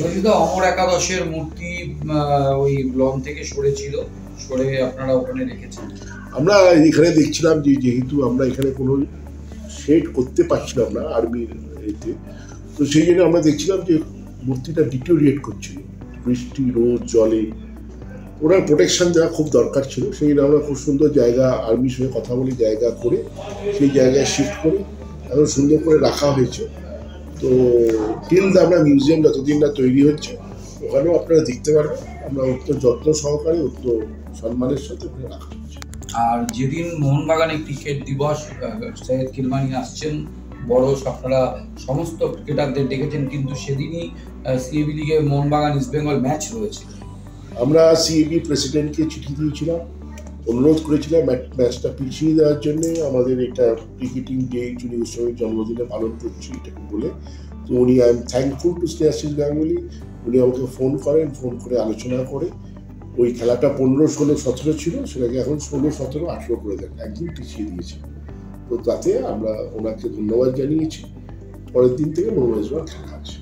যদি তো অমর একাদশের মূর্তি ওই লন থেকে সরেছিল, সরে আপনারা ওখানে রেখেছেন। আমরা এখানে দেখছিলাম যে যেহেতু আমরা এখানে কোনো শেড করতে পারছিলাম না আর্মির এতে, তো সেই জন্য আমরা দেখছিলাম যে মূর্তিটা ডিটোরিয়েট করছিল বৃষ্টি রোদ জলে, ওনার প্রোটেকশন দেওয়া খুব দরকার ছিল। সেই জন্য আমরা খুব সুন্দর জায়গা আর্মির সঙ্গে কথা বলে জায়গা করে সেই জায়গায় শিফট করে এখন সুন্দর করে রাখা হয়েছে। তো টিল আমরা মিউজিয়াম যতদিন না তৈরি হচ্ছে ওখানেও আপনারা দেখতে পারবেন, আমরা অত্যন্ত যত্ন সহকারে অত্যন্ত সম্মানের সাথে ওখানে রাখা হচ্ছে। আর যেদিন মোহনবাগানে ক্রিকেট দিবস, সৈয়দ কিরমানি আসছেন, বড় আপনারা সমস্ত ক্রিকেটারদের ডেকেছেন, কিন্তু সেদিনই সিএবি লিগে মোহনবাগান ইস্টবেঙ্গল ম্যাচ রয়েছে। আমরা সিএবি প্রেসিডেন্টকে চিঠি দিয়েছিলাম, অনুরোধ করেছিলাম ম্যাচটা পিছিয়ে দেওয়ার জন্য, আমাদের এটা ক্রিকেটিং ডে চুনি গোস্বামীর জন্মদিনে পালন করছি এটাকে বলে। তো উনি I am thankful to Snehasish Ganguly, উনি আমাকে ফোন করেন, ফোন করে আলোচনা করে ওই খেলাটা 15, 16, 17 ছিল, সেটাকে এখন 16, 17, 18 করে দেন, একদিন পিছিয়ে দিয়েছে। তো তাতে আমরা ওনাকে ধন্যবাদ জানিয়েছি। পরের দিন থেকে মোহনবাগান খেলা আছে।